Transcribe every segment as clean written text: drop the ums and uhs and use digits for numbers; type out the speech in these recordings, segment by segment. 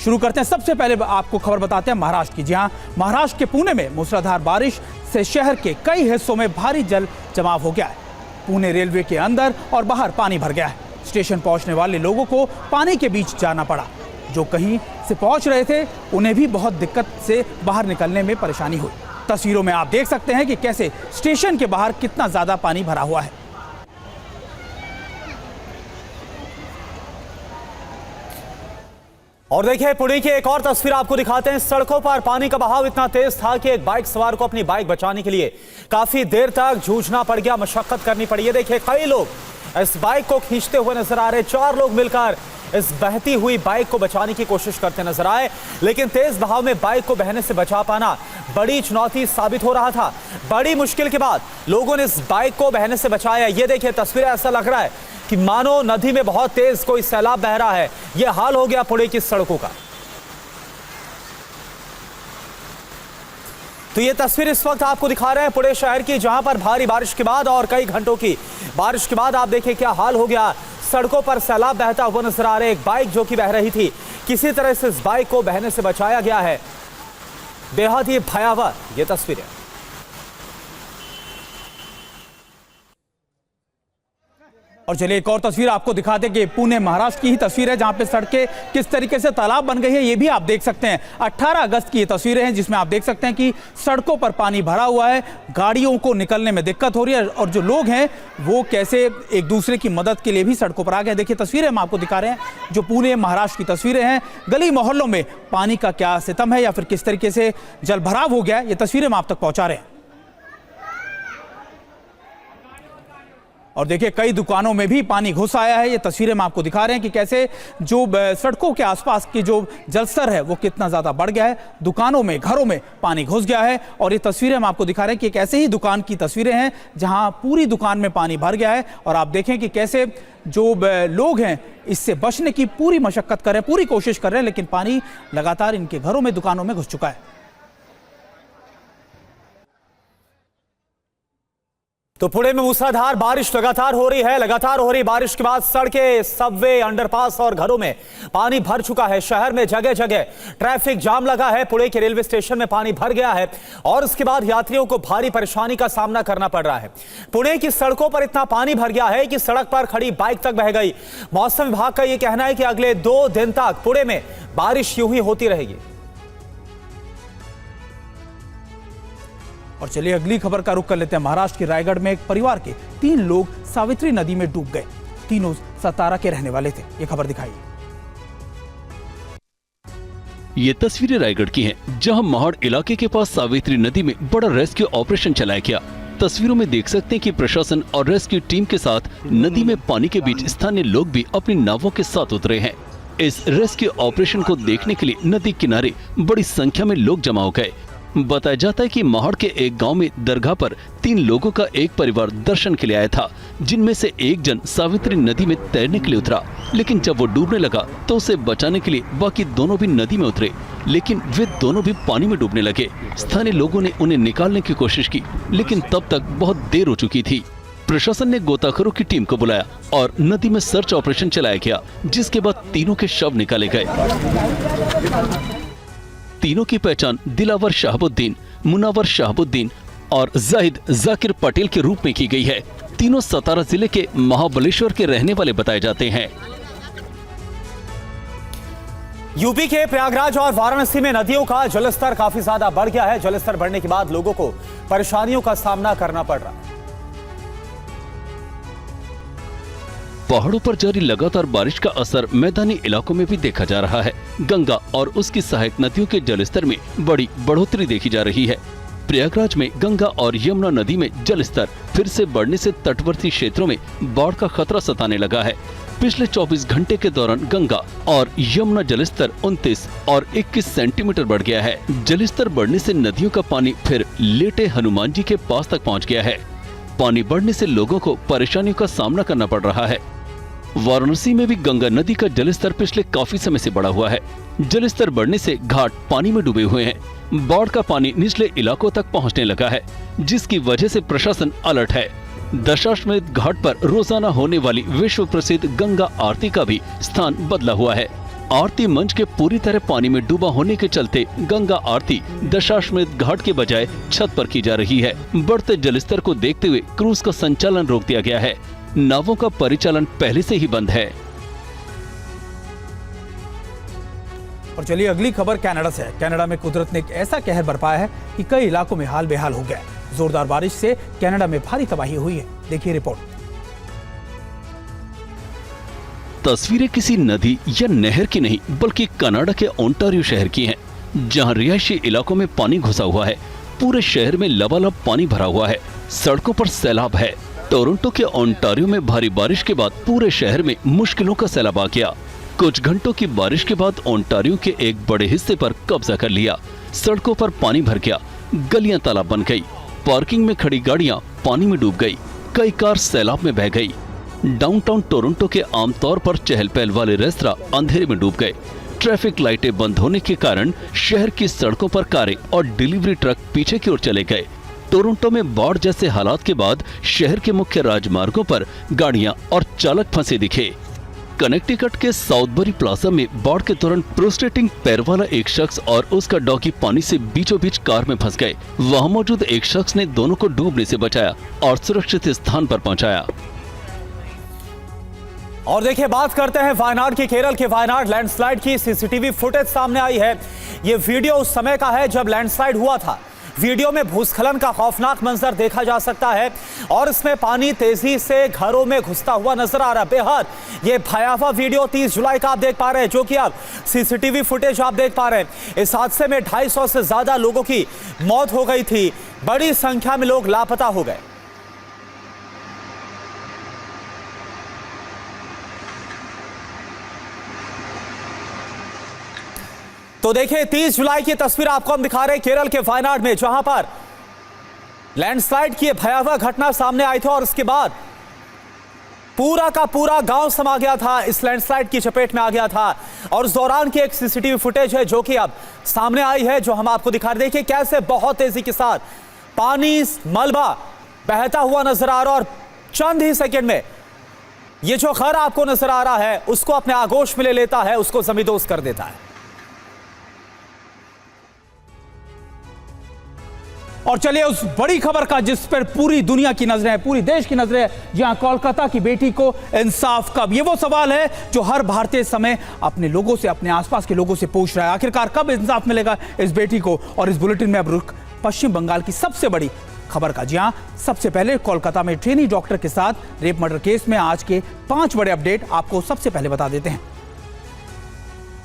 शुरू करते हैं। सबसे पहले आपको खबर बताते हैं महाराष्ट्र की। जी हां, महाराष्ट्र के पुणे में मूसलाधार बारिश से शहर के कई हिस्सों में भारी जल जमाव हो गया है। पुणे रेलवे के अंदर और बाहर पानी भर गया है। स्टेशन पहुंचने वाले लोगों को पानी के बीच जाना पड़ा। जो कहीं से पहुंच रहे थे उन्हें भी बहुत दिक्कत से बाहर निकलने में परेशानी हुई। तस्वीरों में आप देख सकते हैं कि कैसे स्टेशन के बाहर कितना ज्यादा पानी भरा हुआ है। और देखिए पुणे की एक और तस्वीर आपको दिखाते हैं। सड़कों पर पानी का बहाव इतना तेज था कि एक बाइक सवार को अपनी बाइक बचाने के लिए काफी देर तक जूझना पड़ गया, मशक्कत करनी पड़ी है। देखिए कई लोग इस बाइक को खींचते हुए नजर आ रहे। 4 लोग मिलकर इस बहती हुई बाइक को बचाने की कोशिश करते नजर आए, लेकिन तेज बहाव में बाइक को बहने से बचा पाना बड़ी चुनौती साबित हो रहा था। बड़ी मुश्किल के बाद लोगों ने इस बाइक को बहने से बचाया। ये देखिए तस्वीरें, ऐसा लग रहा है कि मानो नदी में बहुत तेज कोई सैलाब बह रहा है। यह हाल हो गया पुणे की सड़कों का। तो ये तस्वीर इस वक्त आपको दिखा रहे हैं पुणे शहर की, जहां पर भारी बारिश के बाद और कई घंटों की बारिश के बाद आप देखिए क्या हाल हो गया। सड़कों पर सैलाब बहता हुआ नजर आ रहे। एक बाइक जो कि बह रही थी, किसी तरह से इस बाइक को बहने से बचाया गया है। बेहद ही भयावह ये तस्वीरें। और चलिए एक और तस्वीर आपको दिखा दें कि पुणे महाराष्ट्र की ही तस्वीर है, जहां पे सड़कें किस तरीके से तालाब बन गई है ये भी आप देख सकते हैं। 18 अगस्त की ये तस्वीरें हैं जिसमें आप देख सकते हैं कि सड़कों पर पानी भरा हुआ है, गाड़ियों को निकलने में दिक्कत हो रही है और जो लोग हैं वो कैसे एक दूसरे की मदद के लिए भी सड़कों पर आ गए। देखिए तस्वीरें हम आपको दिखा रहे हैं जो पुणे महाराष्ट्र की तस्वीरें हैं। गली मोहल्लों में पानी का क्या सितम है या फिर किस तरीके से जल भराव हो गया, ये तस्वीरें हम आप तक पहुंचा रहे हैं। और देखिए कई दुकानों में भी पानी घुस आया है। ये तस्वीरें हम आपको दिखा रहे हैं कि कैसे जो सड़कों के आसपास की जो जलस्तर है वो कितना ज़्यादा बढ़ गया है। दुकानों में, घरों में पानी घुस गया है। और ये तस्वीरें हम आपको दिखा रहे हैं कि एक ऐसे ही दुकान की तस्वीरें हैं जहां पूरी दुकान में पानी भर गया है। और आप देखें कि कैसे जो लोग हैं इससे बचने की पूरी मशक्कत कर रहे हैं, पूरी कोशिश कर रहे हैं, लेकिन पानी लगातार इनके घरों में, दुकानों में घुस चुका है। तो पुणे में मूसलाधार बारिश लगातार हो रही है। लगातार हो रही बारिश के बाद सड़कें, सबवे, अंडरपास और घरों में पानी भर चुका है। शहर में जगह जगह ट्रैफिक जाम लगा है। पुणे के रेलवे स्टेशन में पानी भर गया है और उसके बाद यात्रियों को भारी परेशानी का सामना करना पड़ रहा है। पुणे की सड़कों पर इतना पानी भर गया है कि सड़क पर खड़ी बाइक तक बह गई। मौसम विभाग का यह कहना है कि अगले 2 दिन तक पुणे में बारिश यूं ही होती रहेगी। और चलिए अगली खबर का रुख कर लेते हैं। महाराष्ट्र के रायगढ़ में एक परिवार के 3 लोग सावित्री नदी में डूब गए। तीनों सतारा के रहने वाले थे। ये खबर दिखाइए। ये तस्वीरें रायगढ़ की हैं, जहां महाड़ इलाके के पास सावित्री नदी में बड़ा रेस्क्यू ऑपरेशन चलाया गया। तस्वीरों में देख सकते हैं कि प्रशासन और रेस्क्यू टीम के साथ नदी में पानी के बीच स्थानीय लोग भी अपनी नावों के साथ उतरे हैं। इस रेस्क्यू ऑपरेशन को देखने के लिए नदी किनारे बड़ी संख्या में लोग जमा हो गए। बताया जाता है कि महाड़ के एक गांव में दरगाह पर 3 लोगों का एक परिवार दर्शन के लिए आया था, जिनमें से एक जन सावित्री नदी में तैरने के लिए उतरा, लेकिन जब वो डूबने लगा तो उसे बचाने के लिए बाकी दोनों भी नदी में उतरे, लेकिन वे दोनों भी पानी में डूबने लगे। स्थानीय लोगों ने उन्हें निकालने की कोशिश की, लेकिन तब तक बहुत देर हो चुकी थी। प्रशासन ने गोताखोरों की टीम को बुलाया और नदी में सर्च ऑपरेशन चलाया गया, जिसके बाद तीनों के शव निकाले गए। तीनों की पहचान दिलावर शहाबुद्दीन, मुनावर शहाबुद्दीन और जाहिद जाकिर पटेल के रूप में की गई है। तीनों सतारा जिले के महाबलेश्वर के रहने वाले बताए जाते हैं। यूपी के प्रयागराज और वाराणसी में नदियों का जलस्तर काफी ज्यादा बढ़ गया है। जलस्तर बढ़ने के बाद लोगों को परेशानियों का सामना करना पड़ रहा है। पहाड़ों पर जारी लगातार बारिश का असर मैदानी इलाकों में भी देखा जा रहा है। गंगा और उसकी सहायक नदियों के जलस्तर में बड़ी बढ़ोतरी देखी जा रही है। प्रयागराज में गंगा और यमुना नदी में जलस्तर फिर से बढ़ने से तटवर्ती क्षेत्रों में बाढ़ का खतरा सताने लगा है। पिछले 24 घंटे के दौरान गंगा और यमुना जलस्तर 29 और 21 सेंटीमीटर बढ़ गया है। जलस्तर बढ़ने से नदियों का पानी फिर लेटे हनुमान जी के पास तक पहुँच गया है। पानी बढ़ने से लोगों को परेशानियों का सामना करना पड़ रहा है। वाराणसी में भी गंगा नदी का जलस्तर पिछले काफी समय से बढ़ा हुआ है। जलस्तर बढ़ने से घाट पानी में डूबे हुए हैं। बाढ़ का पानी निचले इलाकों तक पहुंचने लगा है, जिसकी वजह से प्रशासन अलर्ट है। दशाश्वमेध घाट पर रोजाना होने वाली विश्व प्रसिद्ध गंगा आरती का भी स्थान बदला हुआ है। आरती मंच के पूरी तरह पानी में डूबा होने के चलते गंगा आरती दशाश्वमेध घाट के बजाय छत पर की जा रही है। बढ़ते जलस्तर को देखते हुए क्रूज का संचालन रोक दिया गया है। नावों का परिचालन पहले से ही बंद है। और चलिए अगली खबर कनाडा से है। कनाडा में कुदरत ने एक ऐसा कहर बरपाया है कि कई इलाकों में हाल बेहाल हो गया। जोरदार बारिश से कनाडा में भारी तबाही हुई है। देखिए रिपोर्ट। तस्वीरें किसी नदी या नहर की नहीं बल्कि कनाडा के ओंटारियो शहर की हैं, जहां रिहायशी इलाकों में पानी घुसा हुआ है। पूरे शहर में लबालब पानी भरा हुआ है। सड़कों पर सैलाब है। टोरंटो के ओंटारियो में भारी बारिश के बाद पूरे शहर में मुश्किलों का सैलाब आ गया। कुछ घंटों की बारिश के बाद ओंटारियो के एक बड़े हिस्से पर कब्जा कर लिया। सड़कों पर पानी भर गया। गलियां तालाब बन गई। पार्किंग में खड़ी गाड़ियां पानी में डूब गई। कई कार सैलाब में बह गई। डाउनटाउन टोरंटो के आमतौर पर चहल पहल वाले रेस्तरां अंधेरे में डूब गए। ट्रैफिक लाइटें बंद होने के कारण शहर की सड़कों पर कारें और डिलीवरी ट्रक पीछे की ओर चले गए। टोरंटो में बाढ़ जैसे हालात के बाद शहर के मुख्य राजमार्गों पर गाड़ियां और चालक फंसे दिखे। कनेक्टिकट के साउथबरी प्लाजा में बाढ़ के दौरान प्रोस्टेटिंग पैर वाला एक शख्स और उसका डॉगी पानी से बीचों बीच कार में फंस गए। वहां मौजूद एक शख्स ने दोनों को डूबने से बचाया और सुरक्षित स्थान पर पहुंचाया। और देखिए, बात करते हैं वायनाड की। केरल के वायनाड लैंडस्लाइड की सीसीटीवी फुटेज सामने आई है। ये वीडियो उस समय का है जब लैंडस्लाइड हुआ था। वीडियो में भूस्खलन का खौफनाक मंजर देखा जा सकता है और इसमें पानी तेजी से घरों में घुसता हुआ नजर आ रहा है। बेहद ये भयावह वीडियो 30 जुलाई का आप देख पा रहे हैं, जो कि आप सीसीटीवी फुटेज आप देख पा रहे हैं। इस हादसे में 250 से ज्यादा लोगों की मौत हो गई थी। बड़ी संख्या में लोग लापता हो गए। तो देखिए, 30 जुलाई की तस्वीर आपको हम दिखा रहे हैं केरल के वायनाड में, जहां पर लैंडस्लाइड की भयावह घटना सामने आई थी और उसके बाद पूरा का पूरा गांव समा गया था, इस लैंडस्लाइड की चपेट में आ गया था। और उस दौरान की एक सीसीटीवी फुटेज है जो कि अब सामने आई है, जो हम आपको दिखा रहे हैं। देखिए कैसे बहुत तेजी के साथ पानी, मलबा बहता हुआ नजर आ रहा है और चंद ही सेकेंड में ये जो घर आपको नजर आ रहा है उसको अपने आगोश में ले लेता है, उसको जमींदोज कर देता है। और चलिए उस बड़ी खबर का जिस पर पूरी दुनिया की नजरें हैं, पूरी देश की नजरें हैं, जहां कोलकाता की बेटी को इंसाफ कब, ये वो सवाल है जो हर भारतीय समय अपने लोगों से, अपने आसपास के लोगों से पूछ रहा है। आखिरकार कब इंसाफ मिलेगा इस बेटी को। और इस बुलेटिन में अब रुख पश्चिम बंगाल की सबसे बड़ी खबर का। जी हां, सबसे पहले कोलकाता में ट्रेनी डॉक्टर के साथ रेप मर्डर केस में आज के 5 बड़े अपडेट आपको सबसे पहले बता देते हैं।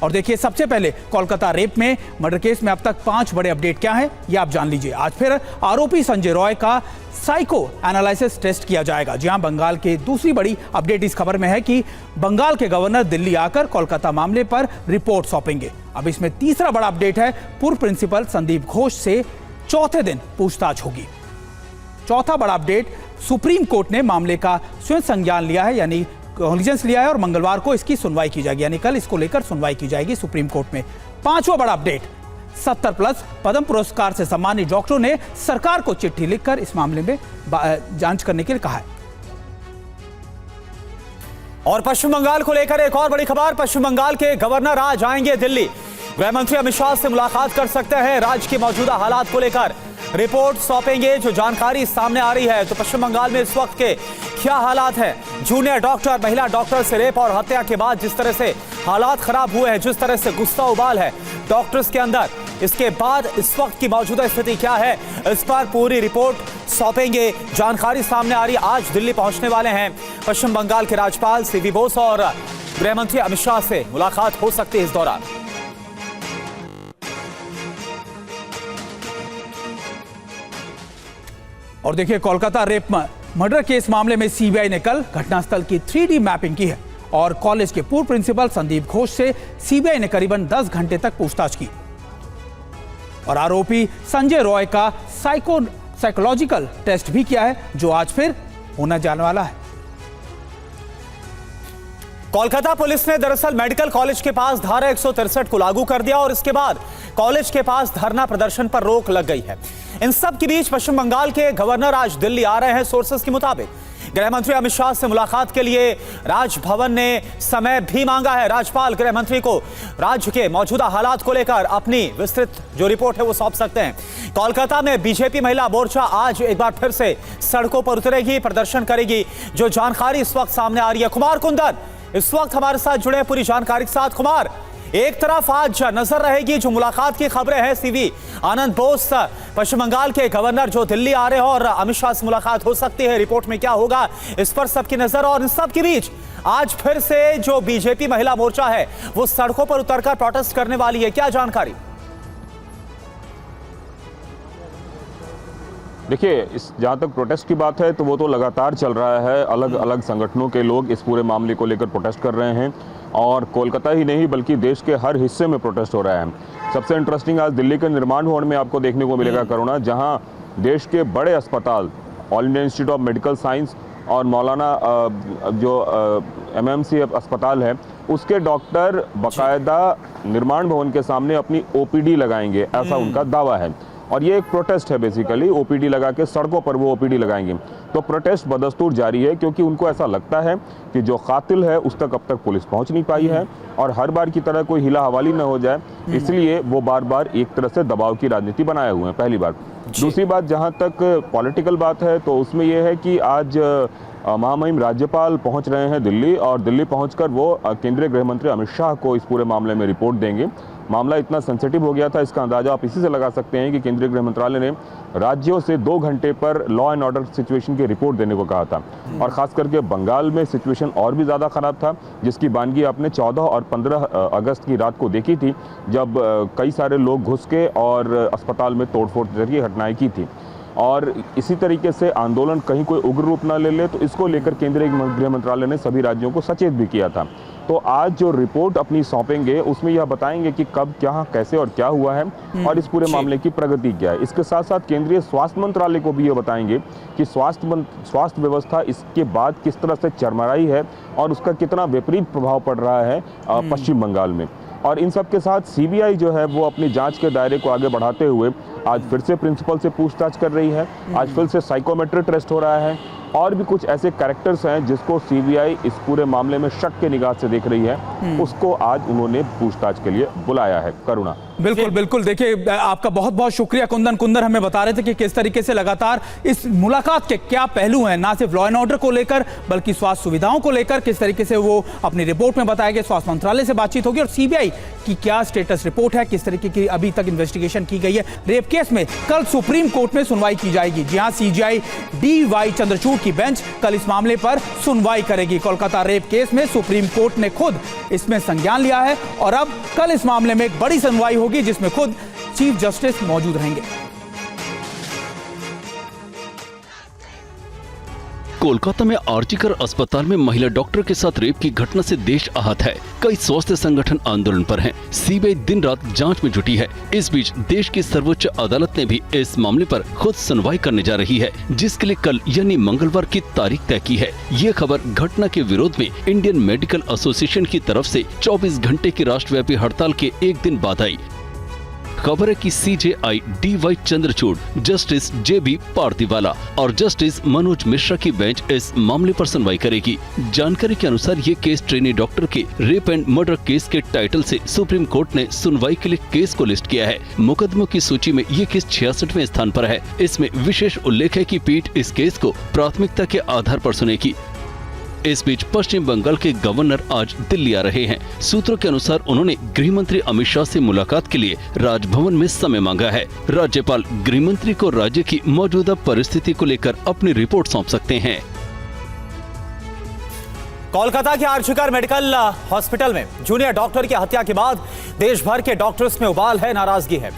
और देखिए, सबसे पहले कोलकाता रेप में मर्डर केस में अब तक 5 बड़े अपडेट क्या है ये आप जान लीजिए। आज फिर आरोपी संजय रॉय का साइको एनालिसिस टेस्ट किया जाएगा। जी हां, बंगाल की दूसरी बड़ी अपडेट इस खबर में है कि बंगाल के गवर्नर दिल्ली आकर कोलकाता मामले पर रिपोर्ट सौंपेंगे। अब इसमें तीसरा बड़ा अपडेट है, पूर्व प्रिंसिपल संदीप घोष से चौथे दिन पूछताछ होगी। चौथा बड़ा अपडेट, सुप्रीम कोर्ट ने मामले का स्वयं संज्ञान लिया है, यानी कॉग्निजेंस लिया है और मंगलवार को इसकी सुनवाई की जाएगी, यानी कल इसको लेकर सुनवाई की जाएगी सुप्रीम कोर्ट में। पांचवा बड़ा अपडेट, 70+ पद्म पुरस्कार से सम्मानित डॉक्टरों ने सरकार को चिट्ठी लिखकर इस मामले में जांच करने के लिए कहा है। और पश्चिम बंगाल को लेकर एक और बड़ी खबर, पश्चिम बंगाल के गवर्नर आज आएंगे दिल्ली। गृह मंत्री अमित शाह से मुलाकात कर सकते हैं। राज्य के मौजूदा हालात को लेकर रिपोर्ट सौंपेंगे। जो जानकारी सामने आ रही है, तो पश्चिम बंगाल में इस वक्त के क्या हालात हैं। जूनियर डॉक्टर, महिला डॉक्टर से रेप और हत्या के बाद जिस तरह से हालात खराब हुए हैं, जिस तरह से गुस्सा उबाल है डॉक्टर्स के अंदर, इसके बाद इस वक्त की मौजूदा स्थिति क्या है, इस पर पूरी रिपोर्ट सौंपेंगे। जानकारी सामने आ रही है। आज दिल्ली पहुंचने वाले हैं पश्चिम बंगाल के राज्यपाल सीवी बोस और गृह मंत्री अमित शाह से मुलाकात हो सकती है इस दौरान। और देखिए, कोलकाता रेप मर्डर केस मामले में सीबीआई ने कल घटनास्थल की 3D मैपिंग की है और कॉलेज के पूर्व प्रिंसिपल संदीप घोष से सीबीआई ने करीबन 10 घंटे तक पूछताछ की। और आरोपी संजय रॉय का साइकोलॉजिकल टेस्ट भी किया है, जो आज फिर होने जाने वाला है। कोलकाता पुलिस ने दरअसल मेडिकल कॉलेज के पास धारा 163 को लागू कर दिया और इसके बाद कॉलेज के पास धरना प्रदर्शन पर रोक लग गई है। इन सब के बीच पश्चिम बंगाल के गवर्नर आज दिल्ली आ रहे हैं। सोर्सेस के मुताबिक गृह मंत्री अमित शाह से मुलाकात के लिए राजभवन ने समय भी मांगा है। राज्यपाल गृह मंत्री को राज्य के मौजूदा हालात को लेकर अपनी विस्तृत जो रिपोर्ट है वो सौंप सकते हैं। कोलकाता में बीजेपी महिला मोर्चा आज एक बार फिर से सड़कों पर उतरेगी, प्रदर्शन करेगी। जो जानकारी इस वक्त सामने आ रही है, कुमार कुंदन इस वक्त हमारे साथ जुड़े हैं पूरी जानकारी के साथ। कुमार, एक तरफ आज नजर रहेगी जो मुलाकात की खबरें हैं, सीवी आनंद बोस पश्चिम बंगाल के गवर्नर जो दिल्ली आ रहे हैं और अमित शाह से मुलाकात हो सकती है, रिपोर्ट में क्या होगा इस पर सबकी नजर। और इन सब के बीच आज फिर से जो बीजेपी महिला मोर्चा है वो सड़कों पर उतरकर प्रोटेस्ट करने वाली है, क्या जानकारी? देखिए, इस जहाँ तक प्रोटेस्ट की बात है तो वो तो लगातार चल रहा है। अलग अलग संगठनों के लोग इस पूरे मामले को लेकर प्रोटेस्ट कर रहे हैं और कोलकाता ही नहीं बल्कि देश के हर हिस्से में प्रोटेस्ट हो रहा है। सबसे इंटरेस्टिंग आज दिल्ली के निर्माण भवन में आपको देखने को मिलेगा करुणा, जहाँ देश के बड़े अस्पताल all India institute of medical science और मौलाना जो MMC अस्पताल है उसके डॉक्टर बाकायदा निर्माण भवन के सामने अपनी OPD लगाएंगे, ऐसा उनका दावा है। और ये एक प्रोटेस्ट है, बेसिकली OPD लगा के सड़कों पर वो OPD लगाएंगे। तो प्रोटेस्ट बदस्तूर जारी है क्योंकि उनको ऐसा लगता है कि जो कातिल है उस तक अब तक पुलिस पहुंच नहीं पाई है और हर बार की तरह कोई हिला हवाली न हो जाए, इसलिए वो बार बार एक तरह से दबाव की राजनीति बनाए हुए हैं, पहली बात। दूसरी बात, जहां तक पॉलिटिकल बात है तो उसमें यह है कि आज महामहिम राज्यपाल पहुंच रहे हैं दिल्ली और दिल्ली पहुंचकर वो केंद्रीय गृह मंत्री अमित शाह को इस पूरे मामले में रिपोर्ट देंगे। मामला इतना सेंसिटिव हो गया था, इसका अंदाजा आप इसी से लगा सकते हैं कि केंद्रीय गृह मंत्रालय ने राज्यों से 2 घंटे पर लॉ एंड ऑर्डर सिचुएशन की रिपोर्ट देने को कहा था और खास करके बंगाल में सिचुएशन और भी ज़्यादा खराब था, जिसकी बानगी आपने 14 और 15 अगस्त की रात को देखी थी, जब कई सारे लोग घुस के और अस्पताल में तोड़फोड़ की घटनाएं की थी। और इसी तरीके से आंदोलन कहीं कोई उग्र रूप न ले ले तो इसको लेकर केंद्रीय गृह मंत्रालय ने सभी राज्यों को सचेत भी किया था। तो आज जो रिपोर्ट अपनी सौंपेंगे उसमें यह बताएंगे कि कब, क्या, कैसे और क्या हुआ है और इस पूरे मामले की प्रगति क्या है। इसके साथ साथ केंद्रीय स्वास्थ्य मंत्रालय को भी यह बताएंगे कि स्वास्थ्य व्यवस्था इसके बाद किस तरह से चरमराई है और उसका कितना विपरीत प्रभाव पड़ रहा है पश्चिम बंगाल में। और इन सब के साथ CBI जो है वो अपनी जांच के दायरे को आगे बढ़ाते हुए आज फिर से प्रिंसिपल से पूछताछ कर रही है, आज फिर से साइकोमेट्रिक टेस्ट हो रहा है और भी कुछ ऐसे कैरेक्टर्स हैं जिसको CBI इस पूरे मामले में शक के निगाह से देख रही है, उसको आज उन्होंने पूछताछ के लिए बुलाया है। करुणा, बिल्कुल बिल्कुल, देखिए आपका बहुत बहुत शुक्रिया कुंदन हमें बता रहे थे कि किस तरीके से लगातार इस मुलाकात के क्या पहलू हैं, ना सिर्फ लॉ एंड ऑर्डर को लेकर बल्कि स्वास्थ्य सुविधाओं को लेकर किस तरीके से वो अपनी रिपोर्ट में बताएंगे। स्वास्थ्य मंत्रालय से बातचीत होगी और CBI की क्या स्टेटस रिपोर्ट है, किस तरीके की अभी तक इन्वेस्टिगेशन की गई है। रेप केस में कल सुप्रीम कोर्ट में सुनवाई की जाएगी। जी हां, CJI DY चंद्रचूड़ की बेंच कल इस मामले पर सुनवाई करेगी। कोलकाता रेप केस में सुप्रीम कोर्ट ने खुद इसमें संज्ञान लिया है और अब कल इस मामले में एक बड़ी सुनवाई होगी जिसमें खुद चीफ जस्टिस मौजूद रहेंगे। कोलकाता में आरजीकर अस्पताल में महिला डॉक्टर के साथ रेप की घटना से देश आहत है। कई स्वास्थ्य संगठन आंदोलन पर हैं। CBI दिन रात जांच में जुटी है। इस बीच देश की सर्वोच्च अदालत ने भी इस मामले पर खुद सुनवाई करने जा रही है, जिसके लिए कल यानी मंगलवार की तारीख तय की है। ये खबर घटना के विरोध में इंडियन मेडिकल एसोसिएशन की तरफ से 24 घंटे की राष्ट्रव्यापी हड़ताल के एक दिन बाद आई। खबर है कि CJI DY Chandrachud, justice JB पार्थिवाला और जस्टिस मनोज मिश्रा की बेंच इस मामले पर सुनवाई करेगी। जानकारी के अनुसार ये केस ट्रेनी डॉक्टर के रेप एंड मर्डर केस के टाइटल से सुप्रीम कोर्ट ने सुनवाई के लिए केस को लिस्ट किया है। मुकदमों की सूची में ये केस 66वें स्थान पर है। इसमें विशेष उल्लेख है कि पीठ इस केस को प्राथमिकता के आधार पर सुनेगी। इस बीच पश्चिम बंगाल के गवर्नर आज दिल्ली आ रहे हैं। सूत्रों के अनुसार उन्होंने गृह मंत्री अमित शाह से मुलाकात के लिए राजभवन में समय मांगा है। राज्यपाल गृह मंत्री को राज्य की मौजूदा परिस्थिति को लेकर अपनी रिपोर्ट सौंप सकते हैं। कोलकाता के आरजीकर मेडिकल हॉस्पिटल में जूनियर डॉक्टर की हत्या के बाद देश भर के डॉक्टर्स में उबाल है, नाराजगी है।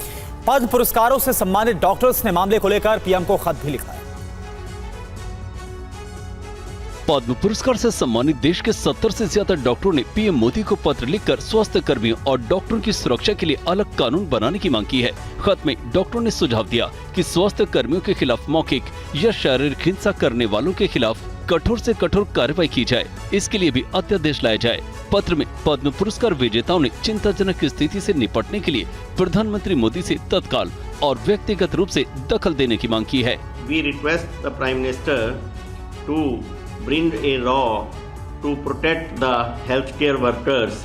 पद्म पुरस्कारों से सम्मानित डॉक्टर्स ने मामले को लेकर PM को खत भी लिखा है। पद्म पुरस्कार से सम्मानित देश के 70 से ज्यादा डॉक्टरों ने PM मोदी को पत्र लिखकर स्वास्थ्य कर्मियों और डॉक्टरों की सुरक्षा के लिए अलग कानून बनाने की मांग की है। खत में डॉक्टरों ने सुझाव दिया कि स्वास्थ्य कर्मियों के खिलाफ मौखिक या शारीरिक हिंसा करने वालों के खिलाफ कठोर से कठोर कार्रवाई की जाए, इसके लिए भी अध्यादेश लाया जाए। पत्र में पद्म पुरस्कार विजेताओं ने चिंताजनक स्थिति से निपटने के लिए प्रधानमंत्री मोदी से तत्काल और व्यक्तिगत रूप से दखल देने की मांग की है। We request the Prime Minister to bring a law to protect the healthcare workers,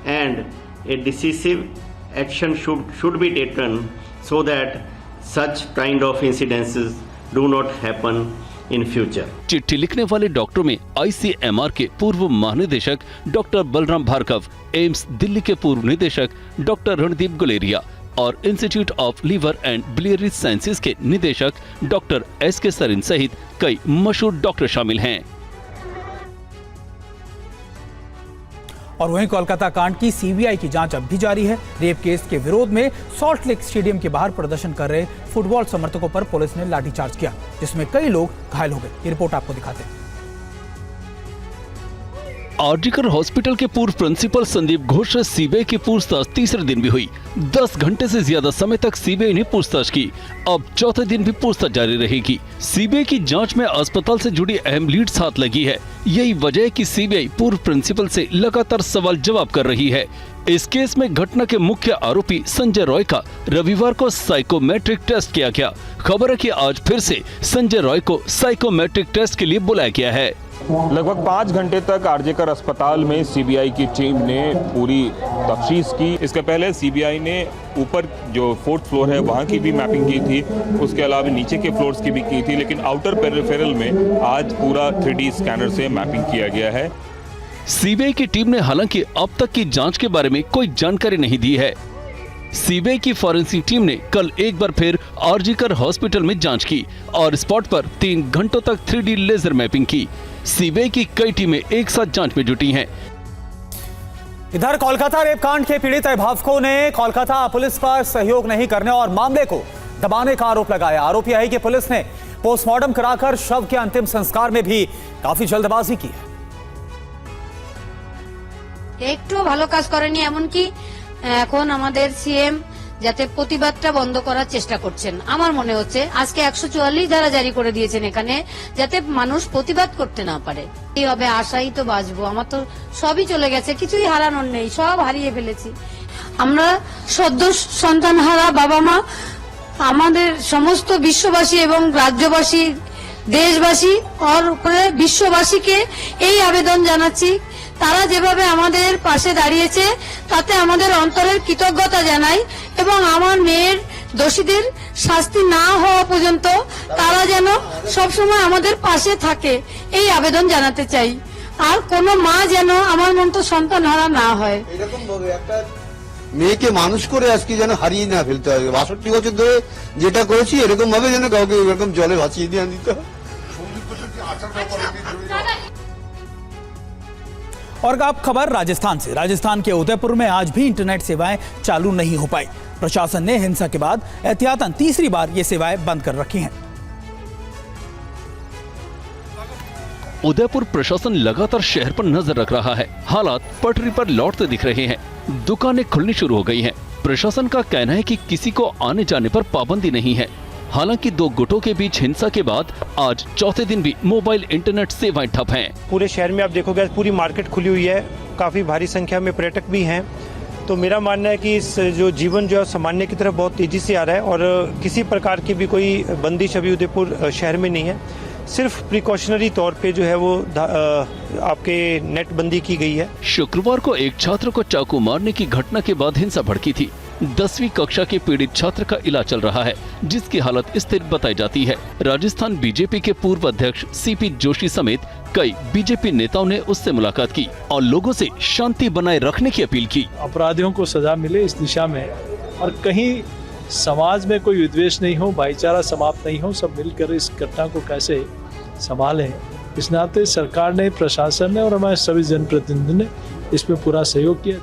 and a decisive action should be taken so that such kind of incidences do not happen in future. चिट्ठी लिखने वाले डॉक्टरों में ICMR के पूर्व महानिदेशक doctor Balram Bhargava, AIIMS Delhi के पूर्व निदेशक डॉक्टर रणदीप गुलेरिया और institute of liver and biliary sciences के निदेशक डॉक्टर SK सरीन सहित कई मशहूर डॉक्टर शामिल हैं। और वहीं कोलकाता कांड की सीबीआई की जांच अब भी जारी है। रेप केस के विरोध में सॉल्ट लेक स्टेडियम के बाहर प्रदर्शन कर रहे फुटबॉल समर्थकों पर पुलिस ने लाठीचार्ज किया, जिसमें कई लोग घायल हो गए। ये रिपोर्ट आपको दिखाते हैं। आरजीकर हॉस्पिटल के पूर्व प्रिंसिपल संदीप घोष से सीबीआई की पूछताछ तीसरे दिन भी हुई। 10 घंटे से ज्यादा समय तक सीबीआई ने पूछताछ की। अब चौथे दिन भी पूछताछ जारी रहेगी। सीबीआई की जांच में अस्पताल से जुड़ी अहम लीड्स हाथ लगी है। यही वजह है कि सीबीआई पूर्व प्रिंसिपल से लगातार सवाल जवाब कर रही है। इस केस में घटना के मुख्य आरोपी संजय रॉय का रविवार को साइकोमेट्रिक टेस्ट किया गया। खबर है कि आज फिर से संजय रॉय को साइकोमेट्रिक टेस्ट के लिए बुलाया गया है। लगभग 5 घंटे तक आरजेकर अस्पताल में सीबीआई की टीम ने पूरी तफ्तीश की। इसके पहले सीबीआई ने ऊपर जो 4th फ्लोर है वहाँ की भी मैपिंग की थी, उसके अलावा नीचे के फ्लोर्स की भी की थी, लेकिन आउटर पेरिफेरल में आज पूरा 3D स्कैनर से मैपिंग किया गया है। सीबीआई की टीम ने हालांकि अब तक की जांच के बारे में कोई जानकारी नहीं दी है। सीबीआई की फॉरेंसिक टीम ने कल एक बार फिर आरजीकर हॉस्पिटल में जांच की और स्पॉट पर 3 घंटों तक 3D लेजर मैपिंग की। सीबीआई की कई टीमें एक साथ जांच में जुटी हैं। इधर कोलकाता रेप कांड के पीड़ित अभिभावकों ने कोलकाता पुलिस पर सहयोग नहीं करने और मामले को दबाने का आरोप लगाया। आरोप यह है कि पुलिस ने पोस्टमार्टम कराकर शव के अंतिम संस्कार में भी काफी जल्दबाजी की है। একটু ভালো কাজ করেনি, এমনকি এখন আমাদের সিএম যাতে প্রতিবাদটা বন্ধ করার চেষ্টা করছেন। আমার মনে হচ্ছে আজকে 144 ধারা জারি করে দিয়েছেন এখানে, যাতে মানুষ প্রতিবাদ করতে না পারে। এইভাবে আশাই তো বাঁচবো, আমার তো সবই চলে গেছে, কিছুই হারানোর নেই, সব হারিয়ে ফেলেছি। আমরা সদ্য সন্তান হারা বাবা মা, আমাদের সমস্ত বিশ্ববাসী এবং রাজ্যবাসী, দেশবাসী আর বিশ্ববাসীকে এই আবেদন জানাচ্ছি, তারা যেভাবে আমাদের পাশে দাঁড়িয়েছে তাতে আমাদের অন্তরের কৃতজ্ঞতা জানাই এবং আমার মেয়ের দোষীদের শাস্তি না হওয়া পর্যন্ত তারা যেন সবসময় আমাদের পাশে থাকে এই আবেদন জানাতে চাই। আর কোনো মা যেন আমার মতো সন্তান হারা না হয়। এরকম ভাবে একটা মেয়েকে মানুষ করে আজকে যেন হারিয়ে না ফেলতে হয়। 62 বছর ধরে যেটা করেছি এরকম ভাবে যেন কাউকে এরকম জলে ভাসিয়ে দিয়ে দিতে হয়। और अब खबर राजस्थान से। राजस्थान के उदयपुर में आज भी इंटरनेट सेवाएं चालू नहीं हो पाई। प्रशासन ने हिंसा के बाद एहतियातन तीसरी बार ये सेवाएं बंद कर रखी हैं। उदयपुर प्रशासन लगातार शहर पर नजर रख रहा है। हालात पटरी पर लौटते दिख रहे हैं। दुकानें खुलनी शुरू हो गई हैं। प्रशासन का कहना है कि किसी को आने जाने पर पाबंदी नहीं है। हालांकि 2 गुटों के बीच हिंसा के बाद आज चौथे दिन भी मोबाइल इंटरनेट सेवाएं ठप हैं। पूरे शहर में आप देखोगे पूरी मार्केट खुली हुई है, काफ़ी भारी संख्या में पर्यटक भी हैं। तो मेरा मानना है कि इस जो जीवन जो है सामान्य की तरफ बहुत तेज़ी से आ रहा है और किसी प्रकार की भी कोई बंदिश अभी उदयपुर शहर में नहीं है। सिर्फ प्रिकॉशनरी तौर पे जो है वो आपके नेट बंदी की गई है। शुक्रवार को एक छात्र को चाकू मारने की घटना के बाद हिंसा भड़की थी। 10वीं कक्षा के पीड़ित छात्र का इलाज चल रहा है, जिसकी हालत स्थिर बताई जाती है। राजस्थान बीजेपी के पूर्व अध्यक्ष CP जोशी समेत कई बीजेपी नेताओं ने उससे मुलाकात की और लोगों से शांति बनाए रखने की अपील की। अपराधियों को सजा मिले इस दिशा में, और कहीं समाज में कोई विद्वेष नहीं हो, भाईचारा समाप्त नहीं हो, सब मिलकर इस घटना को कैसे संभालें, इस नाते सरकार ने, प्रशासन ने और हमारे सभी जनप्रतिनिधि ने इसमें पूरा सहयोग किया।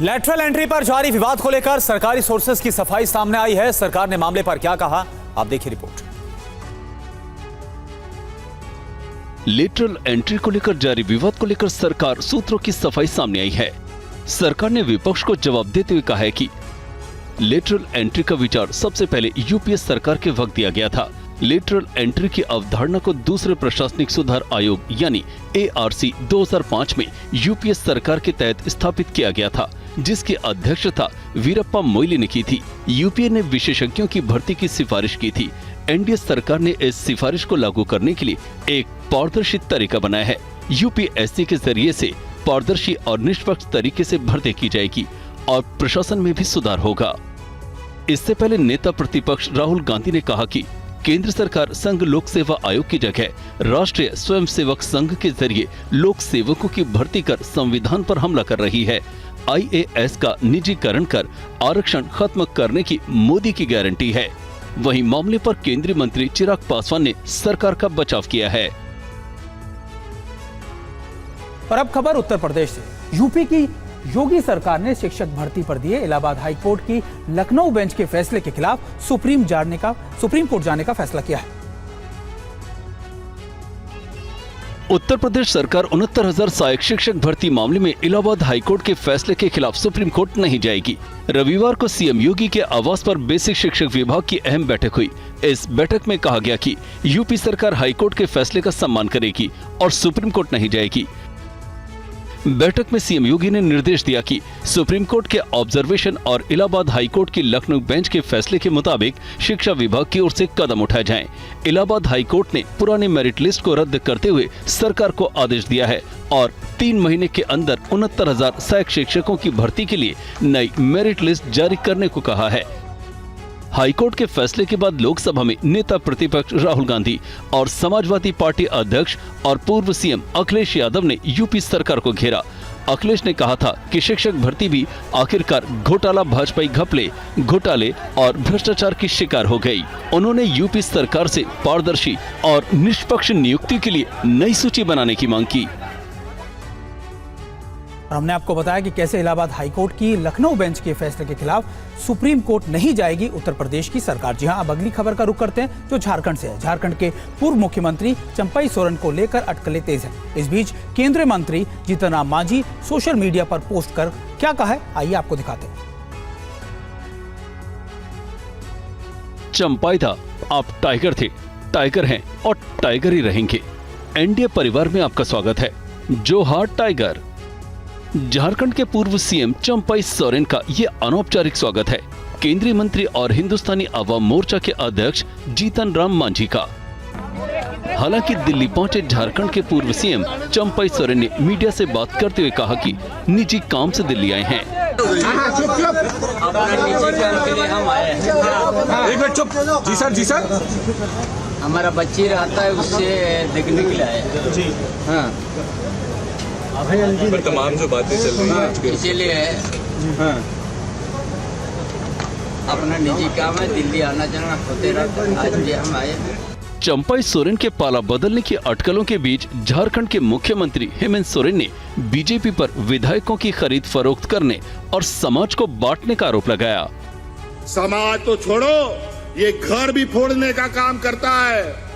लेटरल एंट्री पर जारी विवाद को लेकर सरकारी सोर्सेज की सफाई सामने आई है। सरकार ने मामले पर क्या कहा, आप देखिए रिपोर्ट। लेटरल एंट्री को लेकर जारी विवाद को लेकर सरकार सूत्रों की सफाई सामने आई है। सरकार ने विपक्ष को जवाब देते हुए कहा है कि लेटरल एंट्री का विचार सबसे पहले यूपीए सरकार के वक्त दिया गया था। लेटरल एंट्री की अवधारणा को दूसरे प्रशासनिक सुधार आयोग यानी ARC 2005 में यूपीए सरकार के तहत स्थापित किया गया था, जिसकी अध्यक्षता वीरप्पा मोइली ने की थी। यूपीए ने विशेषज्ञों की भर्ती की सिफारिश की थी। एनडीए सरकार ने इस सिफारिश को लागू करने के लिए एक पारदर्शी तरीका बनाया है। यूपीएससी के जरिए से पारदर्शी और निष्पक्ष तरीके से भर्ती की जाएगी और प्रशासन में भी सुधार होगा। इससे पहले नेता प्रतिपक्ष राहुल गांधी ने कहा कि केंद्र सरकार संघ लोक सेवा आयोग की जगह राष्ट्रीय स्वयंसेवक संघ के जरिए लोक सेवकों की भर्ती कर संविधान पर हमला कर रही है। आईएएस का निजीकरण कर आरक्षण खत्म करने की मोदी की गारंटी है। वहीं मामले पर केंद्रीय मंत्री चिराग पासवान ने सरकार का बचाव किया है। और अब खबर उत्तर प्रदेश से। यूपी की योगी सरकार ने शिक्षक भर्ती पर दिए इलाहाबाद हाई कोर्ट की लखनऊ बेंच के फैसले के खिलाफ सुप्रीम कोर्ट जाने का फैसला किया है। उत्तर प्रदेश सरकार 69,000 सहायक शिक्षक भर्ती मामले में इलाहाबाद हाईकोर्ट के फैसले के खिलाफ सुप्रीम कोर्ट नहीं जाएगी। रविवार को सीएम योगी के आवास पर बेसिक शिक्षक विभाग की अहम बैठक हुई। इस बैठक में कहा गया कि यूपी सरकार हाईकोर्ट के फैसले का सम्मान करेगी और सुप्रीम कोर्ट नहीं जाएगी। बैठक में सीएम योगी ने निर्देश दिया कि सुप्रीम कोर्ट के ऑब्जर्वेशन और इलाहाबाद हाईकोर्ट की लखनऊ बेंच के फैसले के मुताबिक शिक्षा विभाग की ओर से कदम उठाए जाएं। इलाहाबाद हाईकोर्ट ने पुरानी मेरिट लिस्ट को रद्द करते हुए सरकार को आदेश दिया है और 3 महीने के अंदर 69,000 सहायक शिक्षकों की भर्ती के लिए नई मेरिट लिस्ट जारी करने को कहा है। हाईकोर्ट के फैसले के बाद लोकसभा में नेता प्रतिपक्ष राहुल गांधी और समाजवादी पार्टी अध्यक्ष और पूर्व सीएम अखिलेश यादव ने यूपी सरकार को घेरा। अखिलेश ने कहा था कि शिक्षक भर्ती भी आखिरकार घोटाला भाजपाई घपले, घोटाले और भ्रष्टाचार की शिकार हो गई। उन्होंने यूपी सरकार से पारदर्शी और निष्पक्ष नियुक्ति के लिए नई सूची बनाने की मांग की। हमने आपको बताया कि कैसे इलाहाबाद हाईकोर्ट की लखनऊ बेंच के फैसले के खिलाफ सुप्रीम कोर्ट नहीं जाएगी उत्तर प्रदेश की सरकार। जी हां, अब अगली खबर का रुख करते हैं जो झारखंड से है। झारखंड के पूर्व मुख्यमंत्री चंपई सोरेन को लेकर अटकलें तेज हैं। इस बीच केंद्रीय मंत्री जीतन राम मांझी सोशल मीडिया पर पोस्ट कर क्या कहा है, आइए आपको दिखाते हैं। चंपाई था, आप टाइगर थे, टाइगर हैं और टाइगर ही रहेंगे। एनडीए परिवार में आपका स्वागत है। जोहार टाइगर। झारखंड के पूर्व सीएम चंपई सोरेन का ये अनौपचारिक स्वागत है केंद्रीय मंत्री और हिंदुस्तानी अवाम मोर्चा के अध्यक्ष जीतन राम मांझी का। हालांकि दिल्ली पहुंचे झारखंड के पूर्व सीएम चंपई सोरेन ने मीडिया से बात करते हुए कहा कि निजी काम से दिल्ली आए हैं। चुप। जी सर, जी सर। हमारा बच्ची रहता है, उससे देखने के लिए आए जी। हाँ, तमाम जो बातें चल रही हैं इसीलिए हाँ। अपना निजी काम है, दिल्ली आना जाना होते रहता है, आज भी हम आए हैं। चंपई सोरेन के पाला बदलने की अटकलों के बीच झारखंड के मुख्यमंत्री हेमंत सोरेन ने बीजेपी पर विधायकों की खरीद फरोख्त करने और समाज को बांटने का आरोप लगाया। समाज तो छोड़ो, ये घर भी फोड़ने का काम करता है।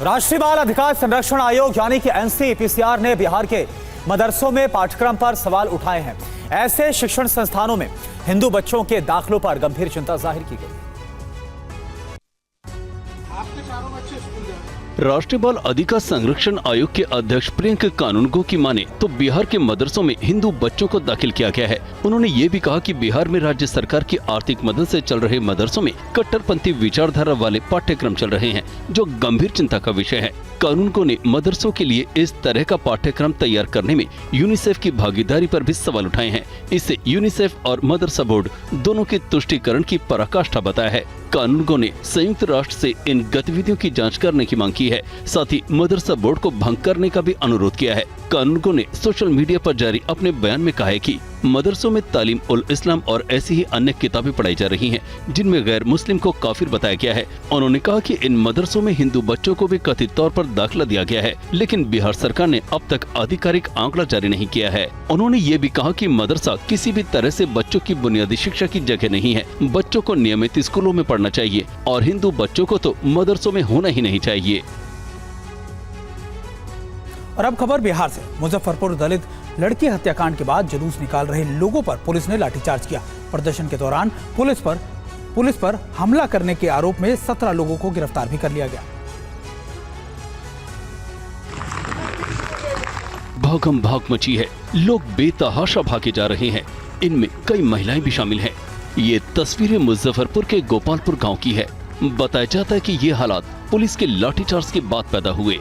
राष्ट्रीय बाल अधिकार संरक्षण आयोग यानी कि एनसीपीसीआर ने बिहार के मदरसों में पाठ्यक्रम पर सवाल उठाए हैं। ऐसे शिक्षण संस्थानों में हिंदू बच्चों के दाखिलों पर गंभीर चिंता जाहिर की गई। राष्ट्रीय बाल अधिकार संरक्षण आयोग के अध्यक्ष प्रियंका कानूनगो की माने तो बिहार के मदरसों में हिंदू बच्चों को दाखिल किया गया है। उन्होंने ये भी कहा कि बिहार में राज्य सरकार की आर्थिक मदद से चल रहे मदरसों में कट्टरपंथी विचारधारा वाले पाठ्यक्रम चल रहे हैं, जो गंभीर चिंता का विषय है। कानूनगो ने मदरसों के लिए इस तरह का पाठ्यक्रम तैयार करने में यूनिसेफ की भागीदारी पर भी सवाल उठाए हैं। इससे यूनिसेफ और मदरसा बोर्ड दोनों के तुष्टीकरण की पराकाष्ठा बताया है। कानूनगो ने संयुक्त राष्ट्र से इन गतिविधियों की जांच करने की मांग की है। साथ ही मदरसा बोर्ड को भंग करने का भी अनुरोध किया है। कानूनगो ने सोशल मीडिया पर जारी अपने बयान में कहा है कि मदरसों में तालीम उल इस्लाम और ऐसी ही अन्य किताबें पढ़ाई जा रही हैं, जिनमें गैर मुस्लिम को काफिर बताया गया है। उन्होंने कहा कि इन मदरसों में हिंदू बच्चों को भी कथित तौर पर दाखिला दिया गया है, लेकिन बिहार सरकार ने अब तक आधिकारिक आंकड़ा जारी नहीं किया है। उन्होंने ये भी कहा कि मदरसा किसी भी तरह से बच्चों की बुनियादी शिक्षा की जगह नहीं है। बच्चों को नियमित स्कूलों में पढ़ना चाहिए और हिंदू बच्चों को तो मदरसों में होना ही नहीं चाहिए। और अब खबर बिहार से। मुजफ्फरपुर दलित लड़की हत्याकांड के बाद जुलूस निकाल रहे लोगों पर पुलिस ने लाठीचार्ज किया। प्रदर्शन के दौरान पुलिस पर हमला करने के आरोप में 17 लोगों को गिरफ्तार भी कर लिया गया। भागम भाग मची है, लोग बेतहाशा भागे जा रहे हैं। इनमें कई महिलाएं भी शामिल हैं। ये तस्वीरें मुजफ्फरपुर के गोपालपुर गांव की है। बताया जाता है कि ये हालात पुलिस के लाठीचार्ज के बाद पैदा हुए।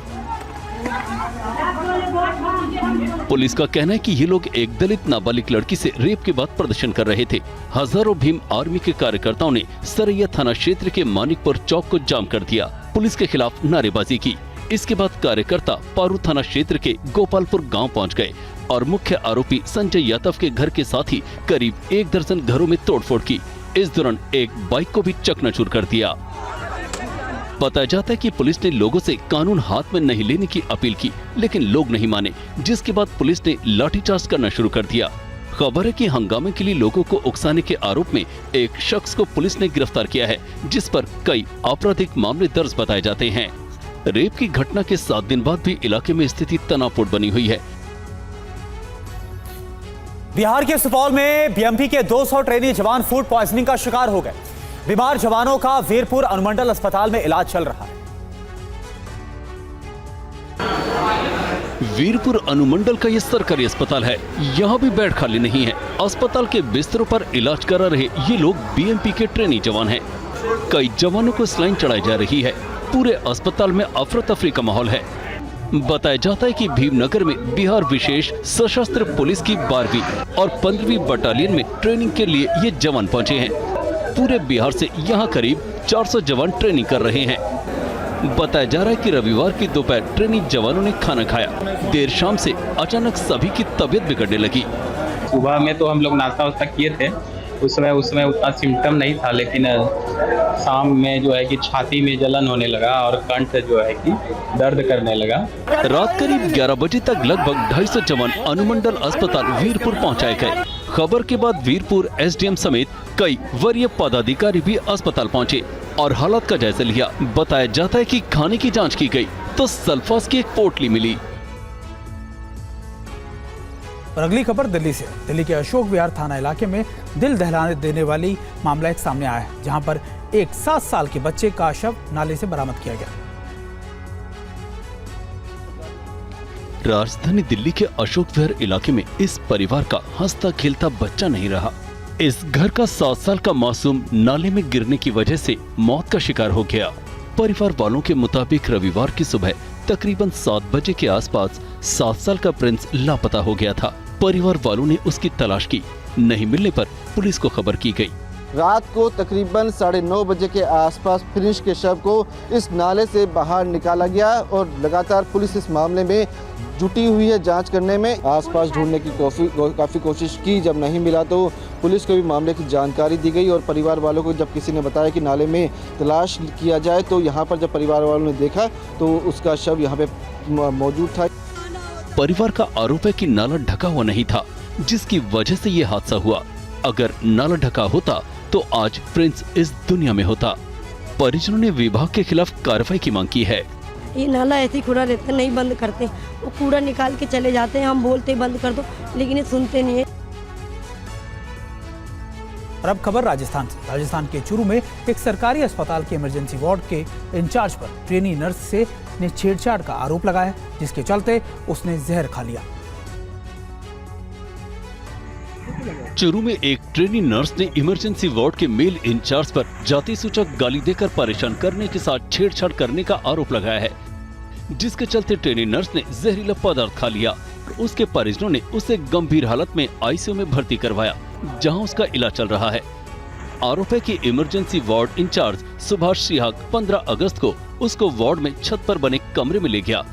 पुलिस का कहना है कि ये लोग एक दलित नाबालिग लड़की से रेप के बाद प्रदर्शन कर रहे थे। हजारों भीम आर्मी के कार्यकर्ताओं ने सरैया थाना क्षेत्र के मानिकपुर चौक को जाम कर दिया, पुलिस के खिलाफ नारेबाजी की। इसके बाद कार्यकर्ता पारू थाना क्षेत्र के गोपालपुर गांव पहुंच गए और मुख्य आरोपी संजय यादव के घर के साथ ही करीब 1 दर्जन घरों में तोड़फोड़ की। इस दौरान एक बाइक को भी चकनाचूर कर दिया। बताया जाता है कि पुलिस ने लोगों से कानून हाथ में नहीं लेने की अपील की, लेकिन लोग नहीं माने, जिसके बाद पुलिस ने लाठीचार्ज करना शुरू कर दिया। खबर है कि हंगामे के लिए लोगों को उकसाने के आरोप में एक शख्स को पुलिस ने गिरफ्तार किया है, जिस पर कई आपराधिक मामले दर्ज बताए जाते हैं। रेप की घटना के 7 दिन बाद भी इलाके में स्थिति तनावपूर्ण बनी हुई है। बिहार के सुपौल में बीएमपी के 200 ट्रेनी जवान फूड पॉइजनिंग का शिकार हो गए। बीमार जवानों का वीरपुर अनुमंडल अस्पताल में इलाज चल रहा है। वीरपुर अनुमंडल का ये सरकारी अस्पताल है, यहाँ भी बेड खाली नहीं है। अस्पताल के बिस्तरों पर इलाज करा रहे ये लोग बीएमपी के ट्रेनी जवान हैं। कई जवानों को स्लाइन चढ़ाई जा रही है। पूरे अस्पताल में अफरा तफरी का माहौल है। बताया जाता है कि भीमनगर में बिहार विशेष सशस्त्र पुलिस की 12वीं और 15वीं बटालियन में ट्रेनिंग के लिए ये जवान पहुंचे हैं। पूरे बिहार से यहाँ करीब 400 जवान ट्रेनिंग कर रहे हैं। बताया जा रहा है कि रविवार की दोपहर ट्रेनिंग जवानों ने खाना खाया। देर शाम से अचानक सभी की तबीयत बिगड़ने लगी। सुबह में तो हम लोग नाश्ता वास्ता किए थे, उस समय उतना सिम्टम नहीं था, लेकिन शाम में जो है कि छाती में जलन होने लगा और कंठ जो है कि दर्द करने लगा। रात करीब 11 बजे तक लगभग 250 जवान अनुमंडल अस्पताल वीरपुर पहुंचाए गए। खबर के बाद वीरपुर एसडीएम समेत कई वरीय पदाधिकारी भी अस्पताल पहुंचे और हालत का जायजा लिया। बताया जाता है कि खाने की जांच की गई तो सल्फास की एक पोटली मिली। और अगली खबर दिल्ली से। दिल्ली के अशोक विहार थाना इलाके में दिल दहलाने देने वाली मामला एक सामने आया है, जहां पर एक 7 साल के बच्चे का शव नाले से बरामद किया गया। राजधानी दिल्ली के अशोक विहार इलाके में इस परिवार का हंसता खेलता बच्चा नहीं रहा। इस घर का 7 साल का मासूम नाले में गिरने की वजह से मौत का शिकार हो गया। परिवार वालों के मुताबिक रविवार की सुबह तकरीबन 7 बजे के आसपास 7 साल का प्रिंस लापता हो गया था। परिवार वालों ने उसकी तलाश की, नहीं मिलने पर पुलिस को खबर की गई। रात को तकरीबन 9:30 बजे के आसपास प्रिंस के शव को इस नाले से बाहर निकाला गया और लगातार पुलिस इस मामले में जुटी हुई है जांच करने में। आसपास ढूंढने की काफ़ी कोशिश की, जब नहीं मिला तो पुलिस को भी मामले की जानकारी दी गई और परिवार वालों को जब किसी ने बताया कि नाले में तलाश किया जाए तो यहाँ पर जब परिवार वालों ने देखा तो उसका शव यहाँ पे मौजूद था। परिवार का आरोप है कि नाला ढका हुआ नहीं था, जिसकी वजह से ये हादसा हुआ। अगर नाला ढका होता तो आज प्रिंस इस दुनिया में होता। परिजनों ने विभाग के खिलाफ कार्रवाई की मांग की है। ये नाला ऐसे ही खुला रहता है, नहीं बंद करते, वो कूड़ा निकाल के चले जाते हैं। हम बोलते बंद कर दो, लेकिन ये सुनते नहीं है। और अब खबर राजस्थान से। राजस्थान के चूरू में एक सरकारी अस्पताल के इमरजेंसी वार्ड के इंचार्ज पर ट्रेनी नर्स ने छेड़छाड़ का आरोप लगाया, जिसके चलते उसने जहर खा लिया। चूरू में एक ट्रेनी नर्स ने इमरजेंसी वार्ड के मेल इंचार्ज पर जाति सूचक गाली देकर परेशान करने के साथ छेड़छाड़ करने का आरोप लगाया है, जिसके चलते ट्रेनी नर्स ने जहरीला पदार्थ खा लिया। उसके परिजनों ने उसे गंभीर हालत में आईसीयू में भर्ती करवाया, जहां उसका इलाज चल रहा है। आरोप है कि emergency ward in charge Subhash Sihag 15 अगस्त को उसको वार्ड में छत पर बने कमरे में ले गया,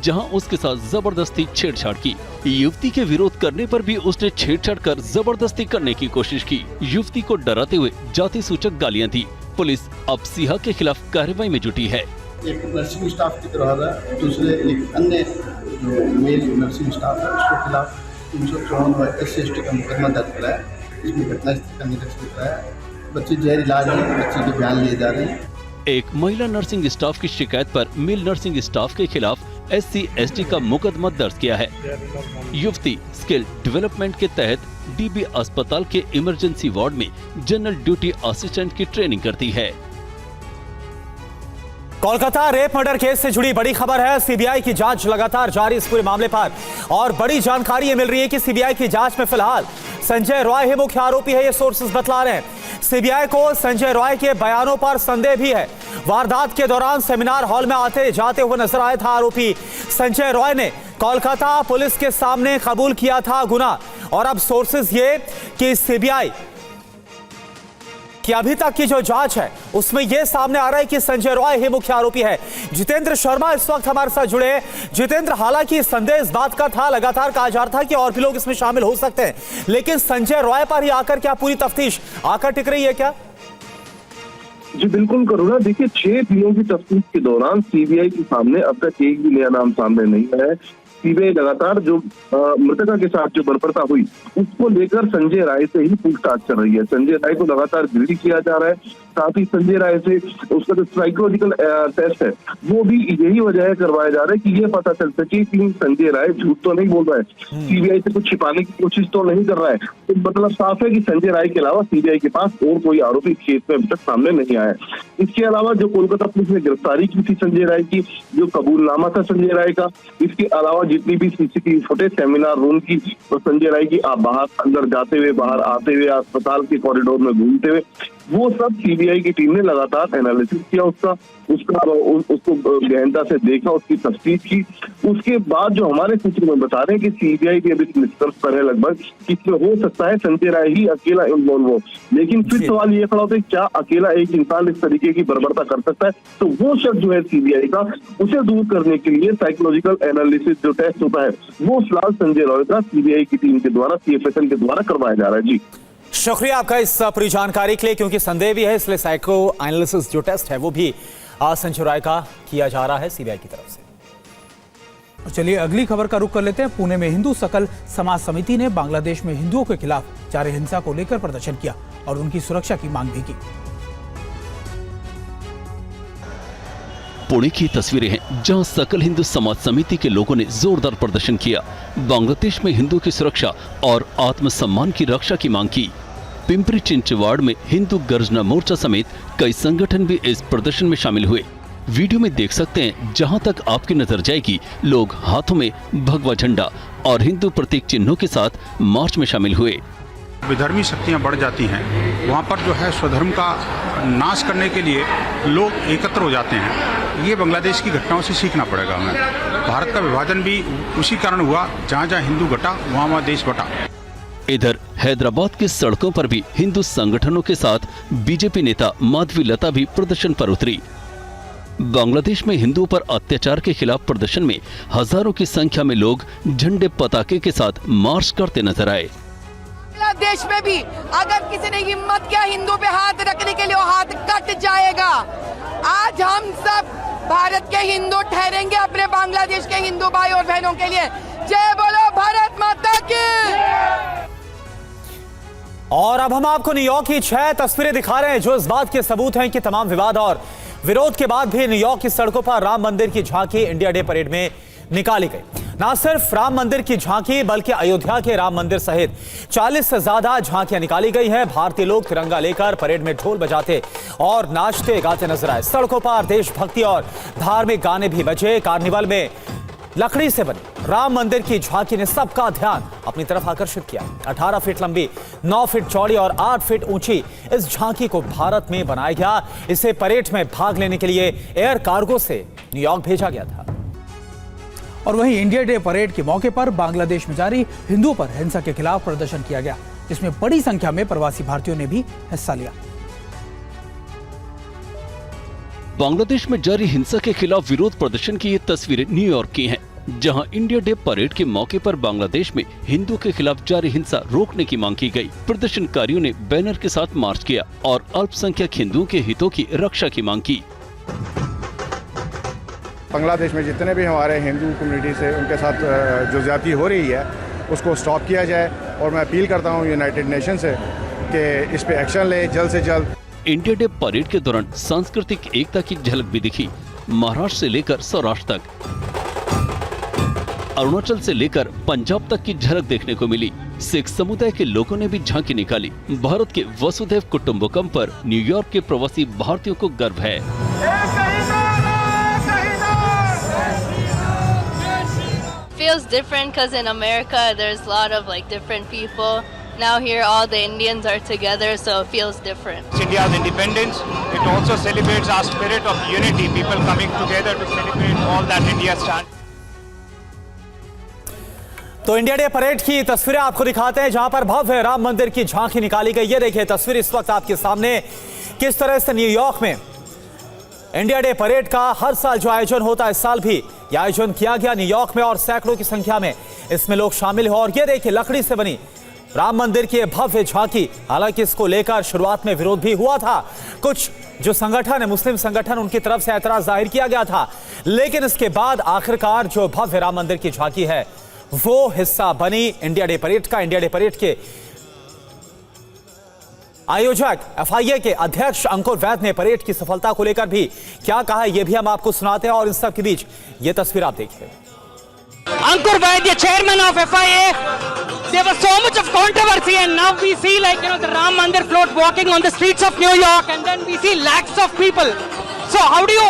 जहां उसके साथ जबरदस्ती छेड़छाड़ की। युवती के विरोध करने पर भी उसने छेड़छाड़ कर जबरदस्ती करने की कोशिश की। युवती को डराते हुए जाति सूचक गालियां दी। पुलिस अब सिहा के खिलाफ कार्रवाई में जुटी है। एक नर्सिंग स्टाफ की तरह दूसरे एक अन्य जो मेल नर्सिंग स्टाफ है उसके खिलाफ 354 SC/ST का मुकदमा दर्ज कराया। इसमें घटनास्थल का निरीक्षण कराया। बच्चे जहर इलाज में बच्चे के बयान लिए जा रहे हैं। एक महिला नर्सिंग स्टाफ की शिकायत पर मेल नर्सिंग स्टाफ के खिलाफ SC/ST का मुकदमा दर्ज किया है। युवती स्किल डेवलपमेंट के तहत DB अस्पताल के इमरजेंसी वार्ड में जनरल ड्यूटी असिस्टेंट की ट्रेनिंग करती है। कोलकाता रेप मर्डर केस से जुड़ी बड़ी खबर है। सीबीआई की जांच लगातार जारी इस पूरे मामले पर और बड़ी जानकारी ये मिल रही है कि सीबीआई की जांच में फिलहाल संजय रॉय ही मुख्य आरोपी है, ये सोर्सेज बतला रहे हैं। सीबीआई को संजय रॉय के बयानों पर संदेह भी है। वारदात के दौरान सेमिनार हॉल में आते जाते हुए नजर आया था आरोपी संजय रॉय ने कोलकाता पुलिस के सामने कबूल किया था गुनाह। और अब सोर्सेज ये कि सीबीआई कि अभी तक की जो जांच है उसमें यह सामने आ रहा है कि संजय रॉय ही मुख्य आरोपी है। जितेंद्र शर्मा इस वक्त हमारे साथ जुड़े। जितेंद्र, हालांकि संदेह इस बात का था, लगातार कहा जा रहा था कि और भी लोग इसमें शामिल हो सकते हैं, लेकिन संजय रॉय पर ही आकर क्या पूरी तफ्तीश आकर टिक रही है क्या? जी बिल्कुल करुणा, देखिए 6 दिनों की तफ्तीश के दौरान सीबीआई के सामने अब तक एक भी नया नाम सामने नहीं आया है। सीबीआई लगातार जो मृतका के साथ जो बर्बरता हुई उसको लेकर संजय राय से ही पूछताछ कर रही है। संजय राय को लगातार गिरफ्तार किया जा रहा है। साथ ही संजय राय से उसका जो साइकोलॉजिकल टेस्ट है वो भी यही वजह है करवाया जा रहा है कि ये पता चल सके कि संजय राय झूठ तो नहीं बोल रहा है, सीबीआई से कुछ छिपाने की कोशिश तो नहीं कर रहा है। तो मतलब साफ है कि संजय राय के अलावा सीबीआई के पास और कोई आरोपी केस में अभी तक सामने नहीं आया है। इसके अलावा जो कोलकाता पुलिस ने गिरफ्तारी की थी संजय राय की, जो कबूलनामा था संजय राय का, इसके अलावा जितनी भी सीसीटीवी फुटेज सेमिनार रूम की, तो संजय राय की बाहर अंदर जाते हुए, बाहर आते हुए, अस्पताल के कॉरिडोर में घूमते हुए, वो सब सीबीआई की टीम ने लगातार एनालिसिस किया उसको गहनता से देखा, उसकी तफ्तीश की। उसके बाद जो हमारे सूत्र में बता रहे हैं कि सीबीआई भी अभी निष्कर्ष पर है लगभग कि इसमें हो सकता है संजय राय ही अकेला इन्वॉल्व हो। लेकिन फिर सवाल ये खड़ा होता है क्या अकेला एक इंसान इस तरीके की बर्बरता कर सकता है? तो वो शक जो है सीबीआई का, उसे दूर करने के लिए साइकोलॉजिकल एनालिसिस जो टेस्ट होता है वो फिलहाल संजय रॉय का सीबीआई की टीम के द्वारा, सीएफएसएल के द्वारा करवाया जा रहा है। जी शुक्रिया आपका इस पूरी जानकारी के लिए, क्योंकि संदेह भी है इसलिए साइको एनालिसिस जो टेस्ट है वो भी संजय रॉय का किया जा रहा है सीबीआई की तरफ से। चलिए अगली खबर का रुख कर लेते हैं। पुणे में हिंदू सकल समाज समिति ने बांग्लादेश में हिंदुओं के खिलाफ जारी हिंसा को लेकर प्रदर्शन किया और उनकी सुरक्षा की मांग भी की। पुणे की तस्वीरें हैं जहां सकल हिंदू समाज समिति के लोगों ने जोरदार प्रदर्शन किया, बांग्लादेश में हिंदुओं की सुरक्षा और आत्मसम्मान की रक्षा की मांग की। पिंपरी चिंचवाड़ में हिंदू गर्जना मोर्चा समेत कई संगठन भी इस प्रदर्शन में शामिल हुए। वीडियो में देख सकते हैं जहां तक आपकी नजर जाएगी, लोग हाथों में भगवा झंडा और हिंदू प्रतीक चिन्हों के साथ मार्च में शामिल हुए। विधर्मी शक्तियां बढ़ जाती हैं, वहाँ पर जो है स्वधर्म का नाश करने के लिए लोग एकत्र हो जाते हैं। ये बांग्लादेश की घटनाओं से सीखना पड़ेगा हमें। भारत का विभाजन भी उसी कारण हुआ, जहाँ जहाँ हिंदू घटा वहाँ देश बटा। इधर हैदराबाद की सड़कों पर भी हिंदू संगठनों के साथ बीजेपी नेता माधवी लता भी प्रदर्शन पर उतरी। बांग्लादेश में हिंदुओं पर अत्याचार के खिलाफ प्रदर्शन में हजारों की संख्या में लोग झंडे पताके के साथ मार्च करते नजर आए। देश में भी अगर किसी ने हिम्मत किया हिंदू पे हाथ रखने के लिए, वो हाथ कट जाएगा। आज हम सब भारत के हिंदू ठहरेंगे अपने बांग्लादेश के हिंदू भाई और बहनों के लिए। जय बोलो भारत माता की। और अब हम आपको न्यूयॉर्क की 6 तस्वीरें दिखा रहे हैं जो इस बात के सबूत हैं कि तमाम विवाद और विरोध के बाद भी न्यूयॉर्क की सड़कों पर राम मंदिर की झांकी इंडिया डे परेड में निकाली गई। न सिर्फ राम मंदिर की झांकी बल्कि अयोध्या के राम मंदिर सहित 40 से ज्यादा झांकियां निकाली गई हैं। भारतीय लोग तिरंगा लेकर परेड में ढोल बजाते और नाचते गाते नजर आए। सड़कों पर देशभक्ति और धार्मिक गाने भी बजे। कार्निवल में लकड़ी से बनी राम मंदिर की झांकी ने सबका ध्यान अपनी तरफ आकर्षित किया। 18 फीट लंबी, 9 फीट चौड़ी और 8 फीट ऊंची इस झांकी को भारत में बनाया गया। इसे परेड में भाग लेने के लिए एयर कार्गो से न्यूयॉर्क भेजा गया था। और वहीं इंडिया डे परेड के मौके पर बांग्लादेश में जारी हिंदुओं पर हिंसा के खिलाफ प्रदर्शन किया गया, जिसमें बड़ी संख्या में प्रवासी भारतीयों ने भी हिस्सा लिया। बांग्लादेश में जारी हिंसा के खिलाफ विरोध प्रदर्शन की ये तस्वीरें न्यूयॉर्क की हैं, जहां इंडिया डे परेड के मौके पर बांग्लादेश में हिंदुओं के खिलाफ जारी हिंसा रोकने की मांग की गई। प्रदर्शनकारियों ने बैनर के साथ मार्च किया और अल्पसंख्यक हिंदुओं के हितों की रक्षा की मांग की। बांग्लादेश में जितने भी हमारे हिंदू कम्युनिटी से उनके साथ जो ज्यादती हो रही है उसको स्टॉप किया जाए और मैं अपील करता हूँ यूनाइटेड नेशन से कि इस पे एक्शन ले जल्द से जल्द। इंडिया डे परेड के दौरान सांस्कृतिक एकता की झलक भी दिखी। महाराष्ट्र से लेकर सौराष्ट्र तक, अरुणाचल से लेकर पंजाब तक की झलक देखने को मिली। सिख समुदाय के लोगों ने भी झांकी निकाली। भारत के वसुधैव कुटुंबकम पर न्यूयॉर्क के प्रवासी भारतीयों को गर्व है। Feels different because in America there's a lot of like different people now here all the Indians are together, so it feels different. India's independence, it also celebrates our spirit of unity, people coming together to celebrate all that India stands. तो India day parade की तस्वीरें आपको दिखाते हैं जहां पर भव्य राम मंदिर की झांकी निकाली गई। ये देखिए तस्वीर इस वक्त आपके सामने, किस तरह से न्यूयॉर्क में इंडिया डे परेड का हर साल जो आयोजन होता है, इस साल भी यह आयोजन किया गया न्यूयॉर्क में और सैकड़ों की संख्या में इसमें लोग शामिल हुए। और ये देखिए लकड़ी से बनी राम मंदिर की भव्य झांकी। हालांकि इसको लेकर शुरुआत में विरोध भी हुआ था, कुछ जो संगठन है, मुस्लिम संगठन, उनकी तरफ से ऐतराज जाहिर किया गया था, लेकिन इसके बाद आखिरकार जो भव्य राम मंदिर की झांकी है वो हिस्सा बनी इंडिया डे परेड का। इंडिया डे परेड के आयोजक FIA के अध्यक्ष अंकुर वैद ने परेड की सफलता को लेकर भी क्या कहा है, ये भी हम आपको सुनाते हैं। और इन सब के बीच ये तस्वीर आप देखिए। Ankur Vaidya, chairman of FIA, there was so much of controversy and now we see the Ram Mandir float walking on the streets of New York and then we see lakhs of people. So how do you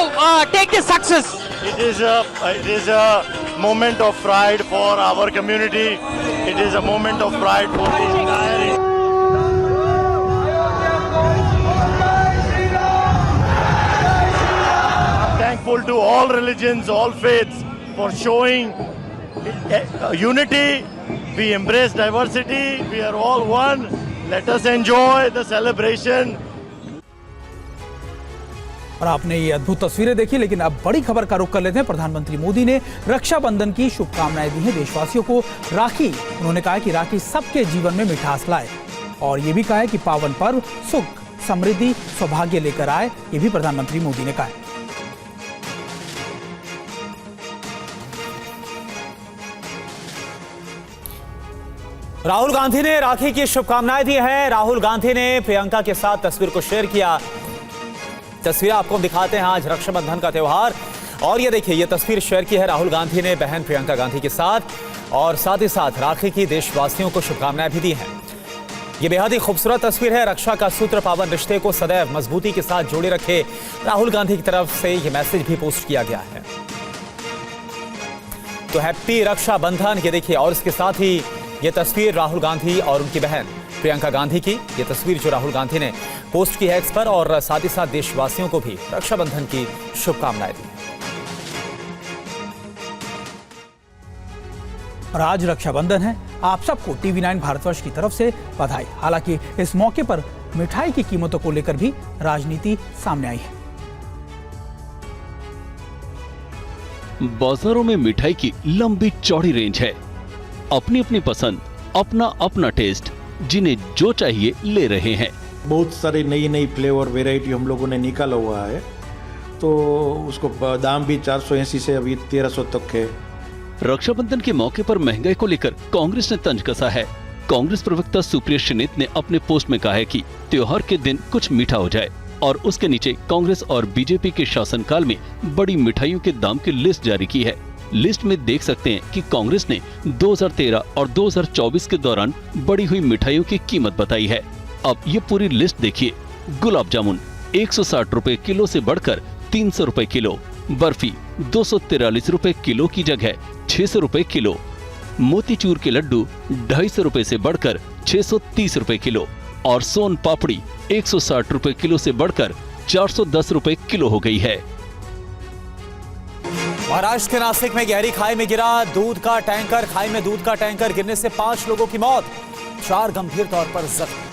take this success? It is a moment of pride for our community. It is a moment of pride for the entire. I'm thankful to all religions, all faiths for showing unity. We embrace diversity. We are all one. Let us enjoy the celebration. और आपने ये अद्भुत तस्वीरें देखी, लेकिन अब बड़ी खबर का रुख कर लेते हैं। प्रधानमंत्री मोदी ने रक्षाबंधन की शुभकामनाएं दी हैं देशवासियों को। राखी, उन्होंने कहा कि राखी सबके जीवन में मिठास लाए और ये भी कहा है कि पावन पर्व सुख, समृद्धि, सौभाग्य लेकर आए। ये भी प्रधानमंत्री मोदी ने कहा है। राहुल गांधी ने राखी की शुभकामनाएं दी हैं। राहुल गांधी ने प्रियंका के साथ तस्वीर को शेयर किया। तस्वीर आपको दिखाते हैं, आज रक्षाबंधन का त्यौहार, और ये देखिए ये तस्वीर शेयर की है राहुल गांधी ने बहन प्रियंका गांधी के साथ, और साथ ही साथ राखी की देशवासियों को शुभकामनाएं भी दी हैं। ये बेहद ही खूबसूरत तस्वीर है। रक्षा का सूत्र पावन रिश्ते को सदैव मजबूती के साथ जोड़े रखे, राहुल गांधी की तरफ से ये मैसेज भी पोस्ट किया गया है। तो हैप्पी रक्षाबंधन, ये देखिए। और इसके साथ ही ये तस्वीर राहुल गांधी और उनकी बहन प्रियंका गांधी की, ये तस्वीर जो राहुल गांधी ने पोस्ट की है एक्स पर, और साथ ही साथ देशवासियों को भी रक्षाबंधन की शुभकामनाएं दी। और आज रक्षाबंधन है, आप सबको TV9 भारतवर्ष की तरफ से बधाई। हालांकि इस मौके पर मिठाई की कीमतों को लेकर भी राजनीति सामने आई है। बाजारों में मिठाई की लंबी चौड़ी रेंज है, अपनी अपनी पसंद, अपना अपना टेस्ट, जिन्हें जो चाहिए ले रहे हैं। बहुत सारी नई नई फ्लेवर वेराइटी हम लोगों ने निकाला हुआ है, तो उसको दाम भी 480 से अभी 1300 तक है। रक्षाबंधन के मौके पर महंगाई को लेकर कांग्रेस ने तंज कसा है। कांग्रेस प्रवक्ता सुप्रिया श्रीनेत ने अपने पोस्ट में कहा है कि त्योहार के दिन कुछ मीठा हो जाए, और उसके नीचे कांग्रेस और बीजेपी के शासनकाल में बड़ी मिठाइयों के दाम की लिस्ट जारी की है। लिस्ट में देख सकते हैं कि कांग्रेस ने 2013 और 2024 के दौरान बढ़ी हुई मिठाइयों की कीमत बताई है। अब ये पूरी लिस्ट देखिए। गुलाब जामुन 160 रुपए किलो से बढ़कर 300 रुपए किलो, बर्फी 243 रुपए किलो की जगह 600 रुपए किलो, मोतीचूर के लड्डू 250 रुपए से बढ़कर 630 रुपए किलो, और सोन पापड़ी 160 रुपए किलो से बढ़कर 410 रुपए किलो हो गई है। महाराष्ट्र के नासिक में गहरी खाई में गिरा दूध का टैंकर। खाई में दूध का टैंकर गिरने से 5 लोगों की मौत, 4 गंभीर तौर पर जख्मी।